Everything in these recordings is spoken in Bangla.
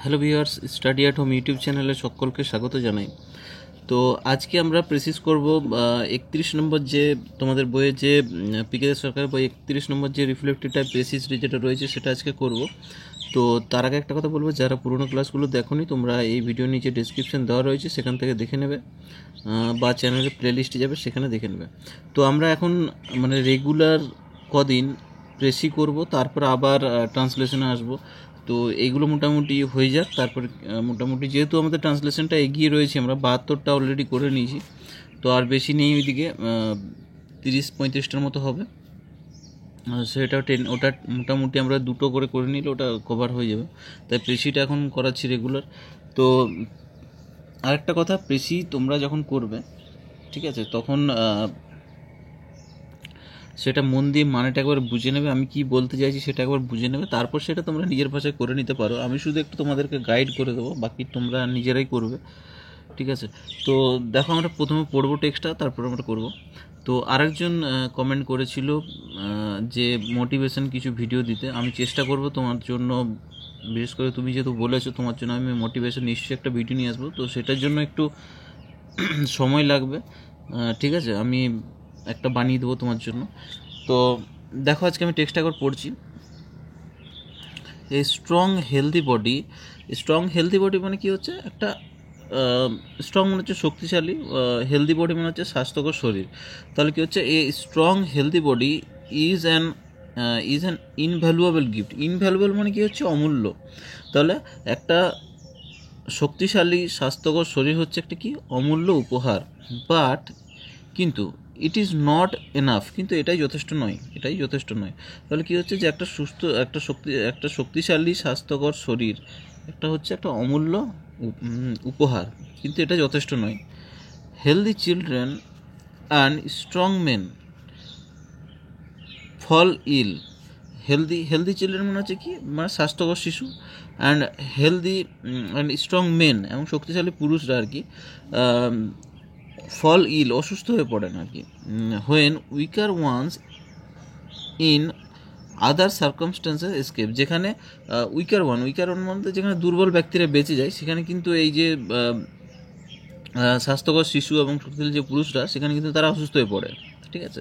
Hello viewers, study at home YouTube চ্যানেলে সকলকে স্বাগত জানাই। তো আজকে আমরা প্রেসিস করব 31 নম্বর যে তোমাদের বইয়ে যে পিকে সরকার বই 31 নম্বর যে রিফ্লেক্টিভ টাইপ প্রেসিস যেটা রয়েছে সেটা আজকে করব। তো তার আগে একটা কথা বলবো, যারা পুরোনো ক্লাসগুলো দেখোনি তোমরা এই ভিডিও নিচে ডেসক্রিপশন দেওয়া রয়েছে, সেখান থেকে দেখে নেবে, বা চ্যানেলের প্লেলিস্টে যাবে সেখানে দেখে নেবে। তো আমরা এখন মানে রেগুলার কদিন প্রেসি করব, তারপর আবার ট্রান্সলেশনে আসব। তো এইগুলো মোটামুটি হয়ে যাক, তারপরে মোটামুটি যেহেতু আমাদের ট্রান্সলেশনটা এগিয়ে রয়েছে, আমরা 72টা অলরেডি করে নিয়েছি, তো আর বেশি নেই, ওইদিকে 30-35টার মতো হবে। সেটা ওটা মোটামুটি আমরা দুটো করে নিলে ওটা কভার হয়ে যাবে, তাই প্রেসিটা এখন করাচ্ছি রেগুলার। তো আরেকটা কথা, প্রেসি তোমরা যখন করবে, ঠিক আছে, তখন সেটা মন দিয়ে মানেটা একবার বুঝে নেবে, আমি কি বলতে চাইছি সেটা একবার বুঝে নেবে, তারপর সেটা তোমরা নিজের ভাষায় করে নিতে পারো। আমি শুধু একটু তোমাদেরকে গাইড করে দেবো, বাকি তোমরা নিজেরাই করবে, ঠিক আছে। তো দেখো, আমরা প্রথমে পড়বো টেক্সটটা, তারপর আমরা করব। তো আরেকজন কমেন্ট করেছিল যে মোটিভেশন কিছু ভিডিও দিতে, আমি চেষ্টা করব তোমার জন্য, বিশেষ করে তুমি যেহেতু বলেছো তোমার জন্য আমি মোটিভেশন নিশ্চয়ই একটা ভিডিও নিয়ে আসবো। তো সেটার জন্য একটু সময় লাগবে, ঠিক আছে, আমি একটা বানিয়ে দেবো তোমার জন্য। তো দেখো, আজকে আমি টেক্সট একবার পড়ছি। এই স্ট্রং হেলদি বডি মানে কি হচ্ছে, একটা স্ট্রং মানে হচ্ছে শক্তিশালী, হেলদি বডি মানে হচ্ছে স্বাস্থ্যকর শরীর। তাহলে কি হচ্ছে, a strong healthy body is an invaluable gift. Invaluable মানে কি হচ্ছে, অমূল্য। তাহলে একটা শক্তিশালী স্বাস্থ্যকর শরীর হচ্ছে একটা কি, অমূল্য উপহার। বাট কিন্তু ইট ইজ নট এনাফ, কিন্তু এটাই যথেষ্ট নয়। তাহলে কি হচ্ছে, যে একটা শক্তিশালী স্বাস্থ্যকর শরীর একটা হচ্ছে একটা অমূল্য উপহার, কিন্তু এটা যথেষ্ট নয়। Healthy children and strong men fall ill. Healthy children মানে হচ্ছে কি, মানে স্বাস্থ্যকর শিশু, and healthy and strong men এবং শক্তিশালী পুরুষরা আর কি ফল ইল, অসুস্থ হয়ে পড়েন আর কি। When weaker ones in other circumstances escape. যেখানে উইকার ওয়ান বলতে যেখানে দুর্বল ব্যক্তিরা বেঁচে যায়, সেখানে কিন্তু এই যে স্বাস্থ্যকর শিশু এবং শক্তিশালী যে পুরুষরা, সেখানে কিন্তু তারা অসুস্থ হয়ে পড়ে, ঠিক আছে।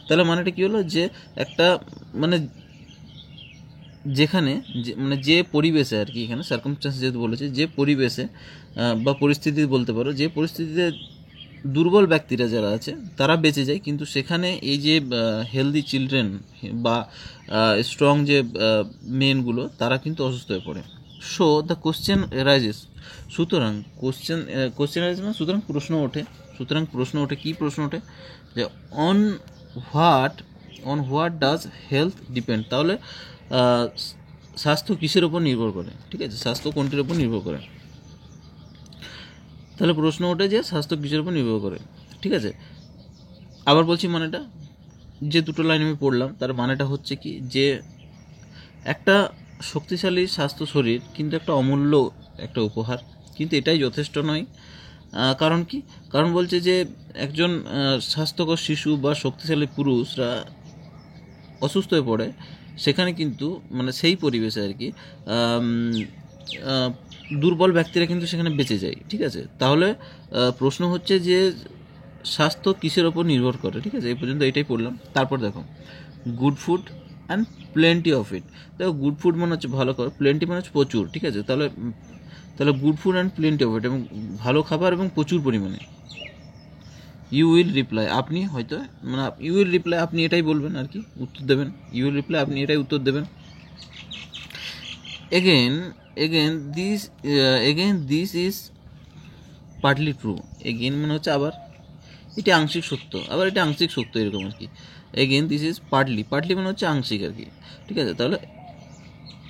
তাহলে মানেটা কী হলো, যে একটা মানে যেখানে মানে যে পরিবেশে আর কি, এখানে সার্কামস্টেন্স যেহেতু বলেছে, যে পরিবেশে বা পরিস্থিতি বলতে পারো, যে পরিস্থিতিতে দুর্বল ব্যক্তিরা যারা আছে তারা বেঁচে যায়, কিন্তু সেখানে এই যে হেলদি চিলড্রেন বা স্ট্রং যে মেনগুলো, তারা কিন্তু অসুস্থ হয়ে পড়ে। সো দ্য কোশ্চেন অ্যারাইজেস, সুতরাং কোশ্চেন অ্যারাইজেস মানে সুতরাং প্রশ্ন ওঠে, কী প্রশ্ন ওঠে, যে on what does health depend. তাহলে স্বাস্থ্য কিসের ওপর নির্ভর করে, ঠিক আছে, স্বাস্থ্য কোনটির ওপর নির্ভর করে। তাহলে প্রশ্ন ওঠে যে স্বাস্থ্য কিসের উপর নির্ভর করে, ঠিক আছে। আবার বলছি মানেটা, যে দুটো লাইন আমি পড়লাম তার মানেটা হচ্ছে কি, যে একটা শক্তিশালী স্বাস্থ্য শরীর কিন্তু একটা অমূল্য একটা উপহার, কিন্তু এটাই যথেষ্ট নয়। কারণ কি, কারণ বলছে যে একজন স্বাস্থ্যকর শিশু বা শক্তিশালী পুরুষরা অসুস্থ হয়ে পড়ে, সেখানে কিন্তু মানে সেই পরিবেশে আর কি দুর্বল ব্যক্তিরা কিন্তু সেখানে বেঁচে যায়, ঠিক আছে। তাহলে প্রশ্ন হচ্ছে যে স্বাস্থ্য কিসের ওপর নির্ভর করে, ঠিক আছে। এই পর্যন্ত এটাই পড়লাম। তারপর দেখো, good food and plenty of it. দেখো, গুড ফুড মানে হচ্ছে ভালো খাবার, প্লেন্টি মানে হচ্ছে প্রচুর, ঠিক আছে। তাহলে good food and plenty of it, এবং ভালো খাবার এবং প্রচুর পরিমাণে। ইউ উইল রিপ্লাই, আপনি হয়তো মানে ইউ উইল রিপ্লাই, আপনি এটাই বলবেন আর কি, উত্তর দেবেন। ইউ উইল রিপ্লাই, আপনি এটাই উত্তর দেবেন। Again this is partly true. Again মানে হচ্ছে আবার, এটা আংশিক সত্য, আবার এটা আংশিক সত্য, এরকম আর কি। এগেন দিস ইজ পার্টলি মানে হচ্ছে আংশিক আর কি, ঠিক আছে। তাহলে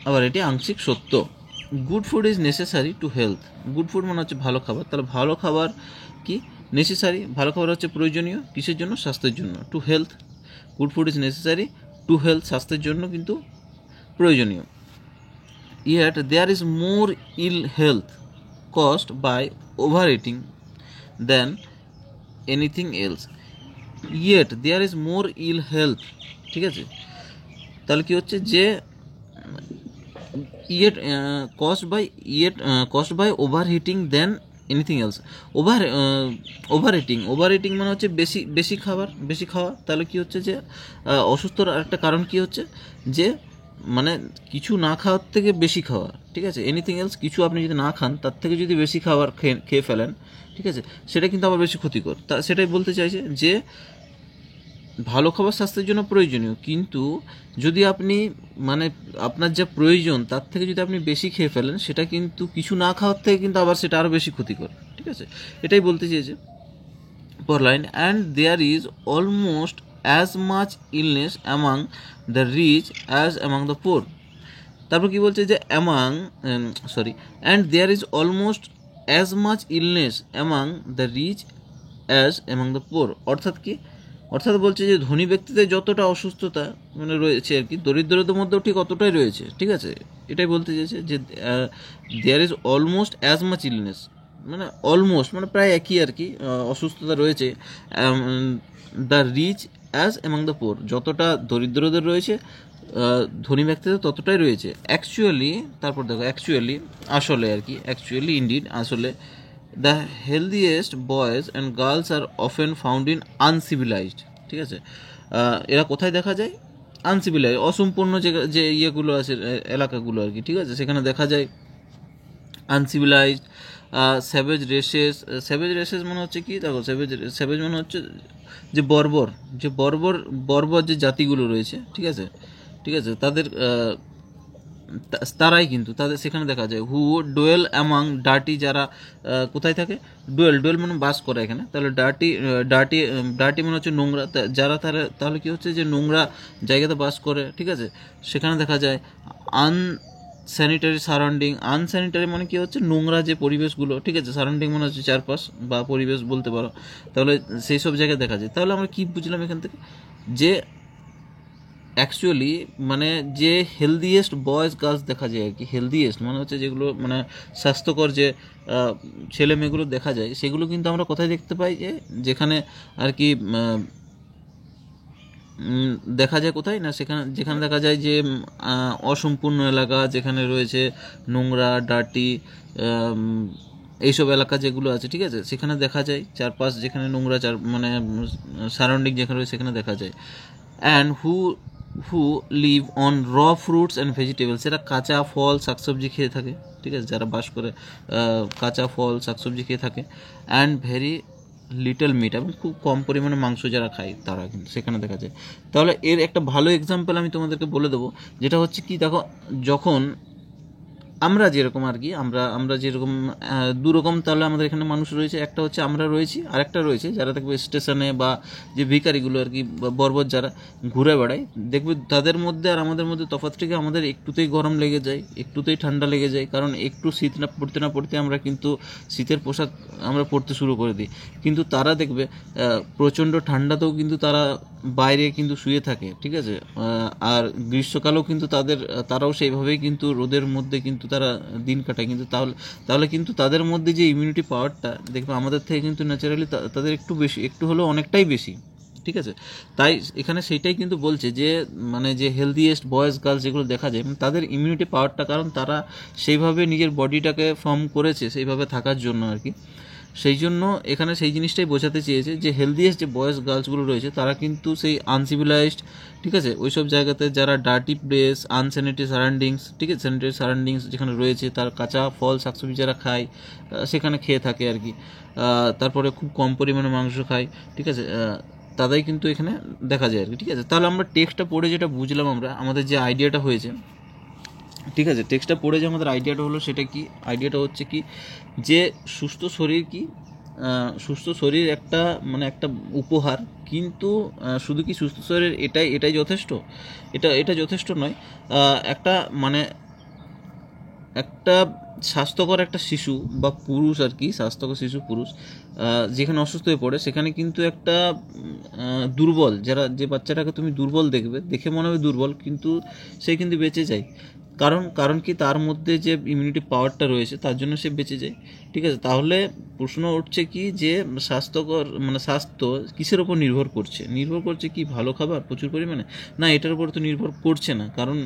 আবার এটি আংশিক সত্য। Good food is necessary to health. Good food মানে হচ্ছে ভালো খাবার, তাহলে ভালো খাবার কি নেসেসারি, ভালো খাবার হচ্ছে প্রয়োজনীয়, কিসের জন্য, স্বাস্থ্যের জন্য। To health, good food is necessary to health, স্বাস্থ্যের জন্য কিন্তু প্রয়োজনীয়। Yet there is more ill health caused by overeating than anything else. Yet there is more ill health, ঠিক আছে। তাহলে কি হচ্ছে, যে yet caused by overheating than anything else. Over eating মানে হচ্ছে বেশি খাওয়া। তাহলে কি হচ্ছে যে অসুস্থর একটা কারণ কি হচ্ছে যে মানে কিছু না খাওয়ার থেকে বেশি খাওয়া, ঠিক আছে। এনিথিং এলস, কিছু আপনি যদি না খান তার থেকে যদি বেশি খাবার খেয়ে ফেলেন, ঠিক আছে, সেটা কিন্তু আবার বেশি ক্ষতিকর। সেটাই বলতে চাইছে যে ভালো খাবার স্বাস্থ্যের জন্য প্রয়োজনীয়, কিন্তু যদি আপনি মানে আপনার যা প্রয়োজন তার থেকে যদি আপনি বেশি খেয়ে ফেলেন, সেটা কিন্তু কিছু না খাওয়ার থেকে কিন্তু আবার সেটা আরও বেশি ক্ষতিকর, ঠিক আছে। এটাই বলতে চেয়েছে পর line. And there is almost as much illness among the rich as among the poor. তারপর কি বলছে যে and there is almost as much illness among the rich as among the poor. অর্থাৎ বলছে যে ধনী ব্যক্তিদের যতটা অসুস্থতা মানে রয়েছে আর কি, দরিদ্রদের মধ্যেও ঠিক অতটাই রয়েছে, ঠিক আছে। এটাই বলতে চেয়েছে যে there is almost as much illness, মানে অলমোস্ট মানে প্রায় একই আর কি অসুস্থতা রয়েছে the rich as among the poor, যতটা দরিদ্রদের রয়েছে ধনী ব্যক্তিদের ততটাই রয়েছে। অ্যাকচুয়ালি, তারপর দেখো অ্যাকচুয়ালি আসলে আর কি, অ্যাকচুয়ালি ইনডিড আসলে the healthiest boys and girls are often found in uncivilised, ঠিক আছে। এরা কোথায় দেখা যায়? আনসিভিলাইজ, অসম্পূর্ণ যে ইয়েগুলো আছে এলাকাগুলো আর কি, ঠিক আছে, সেখানে দেখা যায় আনসিভিলাইজড। স্যাভেজ রেসেস মানে হচ্ছে কি, দেখো স্যাভেজ মানে হচ্ছে যে বর্বর যে জাতিগুলো রয়েছে, ঠিক আছে, তাদের তারাই কিন্তু তাদের সেখানে দেখা যায়। হু ডোয়েল অ্যামাং ডার্টি, যারা কোথায় থাকে? ডোয়েল মানে বাস করে এখানে। তাহলে ডার্টি মানে হচ্ছে নোংরা, যারা তাহলে কি হচ্ছে যে নোংরা জায়গাতে বাস করে, ঠিক আছে, সেখানে দেখা যায়। আনস্যানিটারি সারাউন্ডিং, আনস্যানিটারি মানে কি হচ্ছে নোংরা যে পরিবেশগুলো, ঠিক আছে, সারাউন্ডিং মানে হচ্ছে চারপাশ বা পরিবেশ বলতে পারো। তাহলে সেই সব জায়গায় দেখা যায়। তাহলে আমরা কি বুঝলাম এখান থেকে? যে অ্যাকচুয়ালি মানে যে হেলদিয়েস্ট বয়েজ গার্লস দেখা যায় আর কি, হেলদিয়েস্ট মানে হচ্ছে যেগুলো মানে স্বাস্থ্যকর যে ছেলে মেয়েগুলো দেখা যায়, সেগুলো কিন্তু আমরা কোথায় দেখতে পাই? যেখানে আর কি দেখা যায় কোথায় না, যেখানে দেখা যায় যে অসম্পূর্ণ এলাকা, যেখানে রয়েছে নোংরা ডার্টি এইসব এলাকা যেগুলো আছে, ঠিক আছে, সেখানে দেখা যায় চারপাশ যেখানে নোংরা মানে সারাউন্ডিং যেখানে রয়েছে সেখানে দেখা যায়। অ্যান্ড হু লিভ অন র ফ্রুটস অ্যান্ড ভেজিটেবলস, এরা কাঁচা ফল শাকসবজি খেয়ে থাকে, ঠিক আছে, যারা বাস করে কাঁচা ফল শাকসবজি খেয়ে থাকে। অ্যান্ড ভেরি লিটল মিট, এবং খুব কম পরিমাণে মাংস যারা খায় তারা কিন্তু সেখানে দেখা যায়। তাহলে এর একটা ভালো এক্সাম্পল আমি তোমাদেরকে বলে দেবো, যেটা হচ্ছে কি, দেখো যখন আমরা যেরকম আর কি, আমরা যেরকম দুরকম, তাহলে আমাদের এখানে মানুষ রয়েছে, একটা হচ্ছে আমরা রয়েছি, আর একটা রয়েছে যারা দেখবে স্টেশনে বা যে ভিখারিগুলো আর কি, বর্বর যারা ঘুরে বেড়ায়, দেখবে তাদের মধ্যে আর আমাদের মধ্যে তফাৎটা কি, আমাদের একটুতেই গরম লেগে যায়, একটুতেই ঠান্ডা লেগে যায়, কারণ একটু শীত না পড়তে আমরা কিন্তু শীতের পোশাক আমরা পরতে শুরু করে দিই। কিন্তু তারা দেখবে প্রচণ্ড ঠান্ডাতেও কিন্তু তারা বাইরে কিন্তু শুয়ে থাকে, ঠিক আছে, আর গ্রীষ্মকালেও কিন্তু তারাও সেইভাবেই কিন্তু রোদের মধ্যে কিন্তু তারা দিন কাটায়। কিন্তু তাহলে কিন্তু তাদের মধ্যে যে ইমিউনিটি পাওয়ারটা দেখবে আমাদের থেকে কিন্তু ন্যাচারালি তাদের একটু বেশি, একটু হলেও অনেকটাই বেশি, ঠিক আছে। তাই এখানে সেইটাই কিন্তু বলছে যে মানে যে হেলদিয়েস্ট বয়েজ গার্লস যেগুলো দেখা যায় তাদের ইমিউনিটি পাওয়ারটা, কারণ তারা সেইভাবে নিজের বডিটাকে ফর্ম করেছে সেইভাবে থাকার জন্য আর কি। সেই জন্য এখানে সেই জিনিসটাই বোঝাতে চেয়েছে যে হেলদিয়েস্ট যে বয়েজ গার্লসগুলো রয়েছে তারা কিন্তু সেই আনসিভিলাইজড, ঠিক আছে, ওইসব জায়গাতে যারা ডার্টি প্লেস, আনস্যানিটারি সারাউন্ডিংস, ঠিক আছে, স্যানিটারি সারাউন্ডিংস যেখানে রয়েছে, তার কাঁচা ফল শাকসবজি যারা খায় সেখানে খেয়ে থাকে আর কি, তারপরে খুব কম পরিমাণে মাংস খায়, ঠিক আছে, তাদের কিন্তু এখানে দেখা যায় আর কি, ঠিক আছে। তাহলে আমরা টেক্সটটা পড়ে যেটা বুঝলাম, আমাদের যে আইডিয়াটা হয়েছে, ঠিক আছে, টেক্সটটা পড়ে যে আমাদের আইডিয়াটা হলো, সেটা কি? আইডিয়াটা হচ্ছে কি, যে সুস্থ শরীর একটা মানে একটা উপহার, কিন্তু শুধু কি সুস্থ শরীর এটাই যথেষ্ট? এটা যথেষ্ট নয়। একটা মানে একটা স্বাস্থ্যকর একটা শিশু বা পুরুষ আর কি, স্বাস্থ্যকর শিশু পুরুষ যেখানে অসুস্থ হয়ে পড়ে, সেখানে কিন্তু একটা দুর্বল, যে বাচ্চাটাকে তুমি দুর্বল দেখে মনে হবে দুর্বল, কিন্তু সে কিন্তু বেঁচে যায়। কারণ কি তার মধ্যে যে ইমিউনিটি পাওয়ারটা রয়েছে তার জন্য সে বেঁচে যায়। ঠিক আছে, তাহলে প্রশ্ন উঠছে কি যে স্বাস্থ্যকর মানে স্বাস্থ্য কিসের ওপর নির্ভর করছে কি ভালো খাবার প্রচুর পরিমাণে, না এটার উপর তো নির্ভর করছে না। কারণ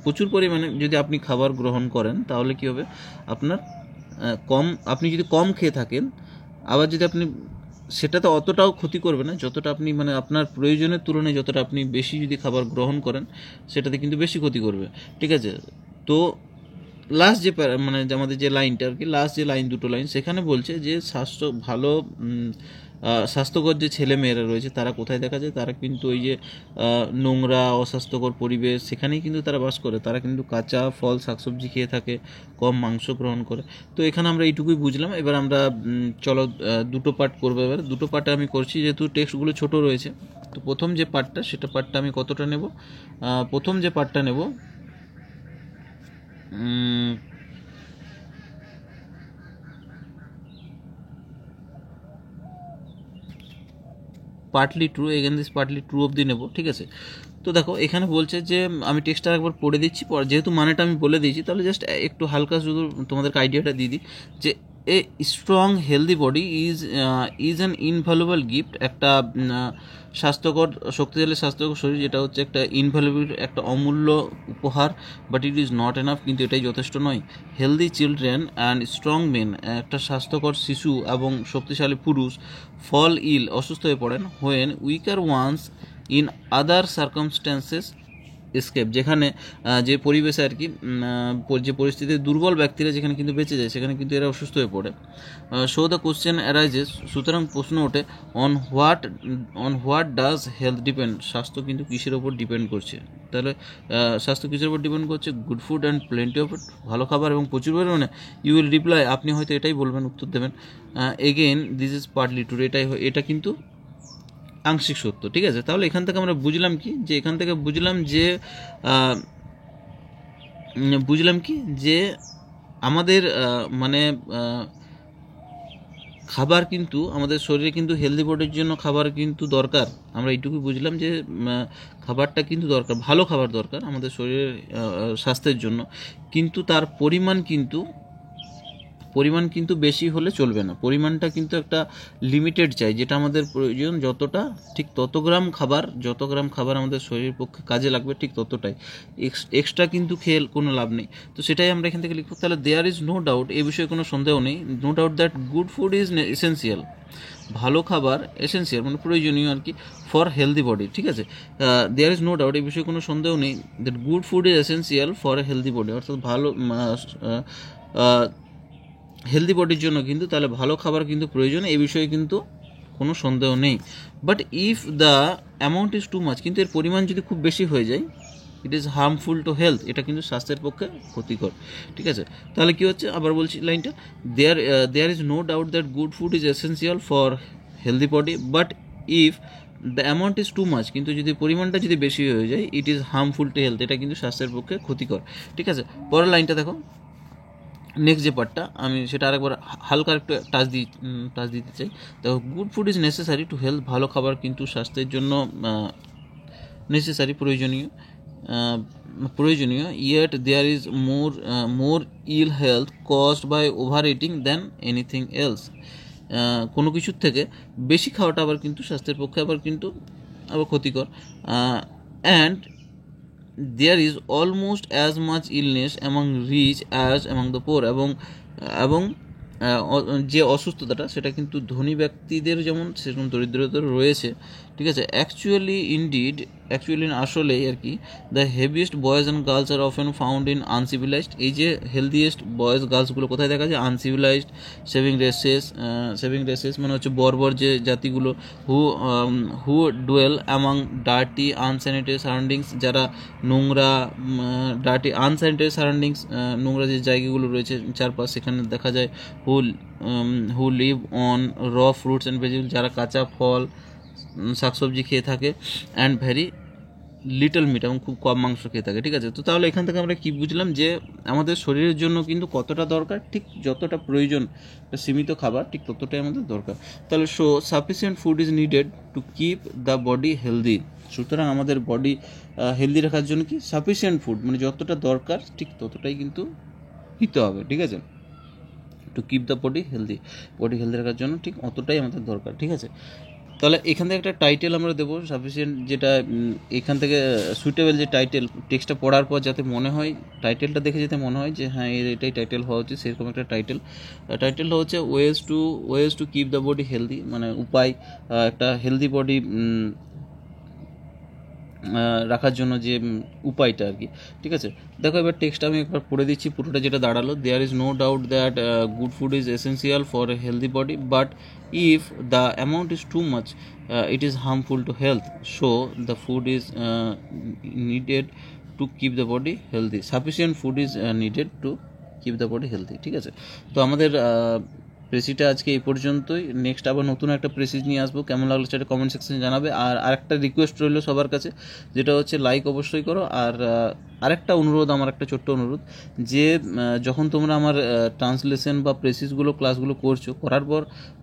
প্রচুর পরিমাণে যদি আপনি খাবার গ্রহণ করেন তাহলে কি হবে, আপনার আপনি যদি কম খেয়ে থাকেন, আবার যদি আপনি সেটা তো অতটাও ক্ষতি করবে না যতটা আপনি মানে আপনার প্রয়োজনের তুলনায় যতটা আপনি বেশি যদি খাবার গ্রহণ করেন সেটাতে কিন্তু বেশি ক্ষতি করবে। ঠিক আছে, তো লাস্ট যে মানে আমাদের যে লাইনটা আর কি, লাস্ট যে দুটো লাইন সেখানে বলছে যে স্বাস্থ্যকর যে ছেলে মেয়েরা রয়েছে তারা কোথায় দেখা যায়, তারা কিন্তু ওই যে নোংরা অস্বাস্থ্যকর পরিবেশ সেখানেই কিন্তু তারা বাস করে। তারা কিন্তু কাঁচা ফল শাকসবজি খেয়ে থাকে, কম মাংস গ্রহণ করে। তো এখানে আমরা এইটুকুই বুঝলাম। এবার আমরা চলো দুটো পার্ট করবো। এবার দুটো পার্টে আমি করছি যেহেতু টেক্সটগুলো ছোট রয়েছে। তো প্রথম যে পার্টটা আমি কতটা নেব, প্রথম যে পার্টটা নেব partly true, again this partly true অবধি নেব। ঠিক আছে, তো দেখো এখানে বলছে যে আমি টেক্সটটা একবার পড়ে দিচ্ছি, যেহেতু মানেটা আমি বলে দিয়েছি তাহলে জাস্ট একটু হালকা শুধু তোমাদেরকে আইডিয়াটা দিয়ে দিই যে a strong healthy body is an invaluable gift. একটা স্বাস্থ্যকর শরীর যেটা হচ্ছে একটা ইনভ্যালুয়েবল একটা অমূল্য উপহার, but it is not enough, কিন্তু এটাই যথেষ্ট নয়। Healthy children and strong main, একটা স্বাস্থ্যকর শিশু এবং শক্তিশালী পুরুষ ফল ইল অসুস্থ হয়ে পড়েন, when weaker ones in other circumstances escape, যেখানে যে পরিবেশে আর কি যে পরিস্থিতিতে দুর্বল ব্যক্তিরা যেখানে কিন্তু বেঁচে যায় সেখানে কিন্তু এরা অসুস্থ হয়ে পড়ে। সো দ্য কোশ্চেন অ্যারাইজেস, সুতরাং প্রশ্ন ওঠে on what does health depend, স্বাস্থ্য কিন্তু কিসের ওপর ডিপেন্ড করছে। তাহলে স্বাস্থ্য কিসের ওপর ডিপেন্ড করছে, good food and plenty of it, ভালো খাবার এবং প্রচুর পরিমাণে। ইউ উইল রিপ্লাই, আপনি হয়তো এটাই বলবেন, উত্তর দেবেন again this is partly true, এটা কিন্তু আংশিক সত্য। ঠিক আছে, তাহলে এখান থেকে আমরা বুঝলাম কি যে আমাদের মানে খাবার কিন্তু আমাদের শরীরে কিন্তু হেলদি বডির জন্য খাবার কিন্তু দরকার। আমরা এইটুকু বুঝলাম যে খাবারটা কিন্তু দরকার, ভালো খাবার দরকার আমাদের শরীরের স্বাস্থ্যের জন্য, কিন্তু তার পরিমাণ কিন্তু বেশি হলে চলবে না। পরিমাণটা কিন্তু একটা লিমিটেড চাই, যেটা আমাদের প্রয়োজন যতটা ঠিক যত গ্রাম খাবার আমাদের শরীরের পক্ষে কাজে লাগবে ঠিক ততটাই, এক্সট্রা কিন্তু খেয়ে কোনো লাভ নেই। তো সেটাই আমরা এখান থেকে লিখব। তাহলে দেয়ার ইজ নো ডাউট, এ বিষয়ে কোনো সন্দেহ নেই, no doubt that good food is essential, ভালো খাবার এসেন্সিয়াল মানে প্রয়োজনীয় আর কি, ফর হেলদি বডি। ঠিক আছে, দেয়ার ইজ নো ডাউট, এই বিষয়ে কোনো সন্দেহ নেই, that good food is essential for a healthy body, অর্থাৎ ভালো হেলদি বডির জন্য কিন্তু তাহলে ভালো খাবার কিন্তু প্রয়োজন, এই বিষয়ে কিন্তু কোনো সন্দেহ নেই। But if the amount is too much, কিন্তু এর পরিমাণ যদি খুব বেশি হয়ে যায়, it is harmful to health, এটা কিন্তু স্বাস্থ্যের পক্ষে ক্ষতিকর। ঠিক আছে, তাহলে কি হচ্ছে, আবার বলছি লাইনটা, there is no doubt that good food is essential for healthy body, but if the amount is too much, কিন্তু যদি পরিমাণটা যদি বেশি হয়ে যায়, it is harmful to health, এটা কিন্তু স্বাস্থ্যের পক্ষে ক্ষতিকর। ঠিক আছে, পরের লাইনটা দেখো, নেক্সট যে পার্টটা আমি সেটা আরেকবার হালকা একটু টাচ দিতে চাই। দেখো, good food is necessary to health, ভালো খাবার কিন্তু স্বাস্থ্যের জন্য নেসেসারি প্রয়োজনীয়, yet there is more ill health caused by overeating than anything else, কোনো কিছুর থেকে বেশি খাওয়াটা আবার কিন্তু স্বাস্থ্যের পক্ষে আবার ক্ষতিকর। And there is almost as much illness among rich as among the poor, এবং যে অসুস্থতাটা সেটা কিন্তু ধনী ব্যক্তিদের যেমন সেরকম দরিদ্রদের রয়েছে। ঠিক আছে, অ্যাকচুয়ালি আসলেই আর কি, the heaviest boys and girls are often found in uncivilised, এই যে হেলদিয়েস্ট বয়েজ গার্লসগুলো কোথায় দেখা যায়, আনসিভিলাইজড সেভিং রেসেস মানে হচ্ছে বর্বর যে জাতিগুলো, হু ডুয়েল অ্যামাং ডার্টি আনস্যানিটারি সারাউন্ডিংস, যারা নোংরা আনস্যানিটারি সারাউন্ডিংস নোংরা যে জায়গাগুলো রয়েছে চারপাশ সেখানে দেখা যায়, হু লিভ অন র ফ্রুটস অ্যান্ড ভেজিটেবল, যারা কাঁচা ফল শাকসবজি খেয়ে থাকে, অ্যান্ড ভেরি লিটল মিট এবং খুব কম মাংস খেয়ে থাকে, ঠিক আছে। তো তাহলে এখান থেকে আমরা কি বুঝলাম যে আমাদের শরীরের জন্য কিন্তু কতটা দরকার, ঠিক যতটা প্রয়োজন সীমিত খাবার ঠিক ততটাই আমাদের দরকার। তাহলে sufficient food is needed to keep the body healthy. সুতরাং আমাদের বডি হেলদি রাখার জন্য কি সাফিসিয়েন্ট ফুড মানে যতটা দরকার ঠিক ততটাই কিন্তু দিতে হবে, ঠিক আছে। To keep the body healthy রাখার জন্য ঠিক অতটাই আমাদের দরকার, ঠিক আছে। তাহলে এখান থেকে একটা টাইটেল আমরা দেবো সাফিসিয়েন্ট, যেটা এখান থেকে সুইটেবল যে টাইটেল, টেক্সটটা পড়ার পর যাতে মনে হয়, টাইটেলটা দেখে যাতে মনে হয় যে হ্যাঁ এটাই টাইটেল হওয়া উচিত, সেরকম একটা টাইটেলটা হচ্ছে ways to keep the body healthy, মানে উপায় একটা হেলদি বডি রাখার জন্য যে উপায়টা আর কি, ঠিক আছে। দেখো এবার টেক্সট আমি একবার পড়ে দিচ্ছি পুরোটা, যেটা দাঁড়ালো, there is no doubt that good food is essential for a healthy body, but if the amount is too much it is harmful to health, so the food is needed to keep the body healthy. Sufficient food is needed to keep the body healthy, ঠিক আছে। তো আমাদের প্রেসিটা আজকে এই পর্যন্তই। নেক্সট আবার নতুন একটা প্রেসিজ নিয়ে আসবো, কেমন লাগলো সেটা কমেন্ট সেকশনে জানাবে। আর আরেকটা রিকোয়েস্ট রইলো সবার কাছে, যেটা হচ্ছে লাইক অবশ্যই করো। আর আরেকটা অনুরোধ, আমার একটা ছোট্ট অনুরোধ, যে যখন তোমরা আমার ট্রান্সলেশন বা প্রেসিসগুলো ক্লাসগুলো করছো, করার পর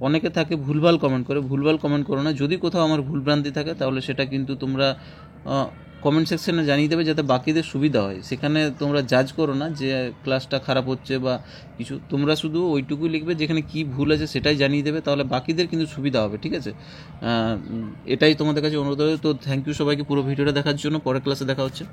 অনেকে থাকে ভুলভাল কমেন্ট করো না। যদি কোথাও আমার ভুলভ্রান্তি থাকে তাহলে সেটা কিন্তু তোমরা কমেন্ট সেকশনে জানিয়ে দেবে, যাতে বাকিদের সুবিধা হয়। সেখানে তোমরা জাজ করো না যে ক্লাসটা খারাপ হচ্ছে বা কিছু, তোমরা শুধু ওইটুকুই লিখবে যেখানে কি ভুল আছে সেটাই জানিয়ে দেবে, তাহলে বাকিদের কিন্তু সুবিধা হবে, ঠিক আছে। এটাই তোমাদের কাছে অনুরোধ হবে। তো থ্যাংক ইউ সবাইকে পুরো ভিডিওটা দেখার জন্য। পরের ক্লাসে দেখা হচ্ছে।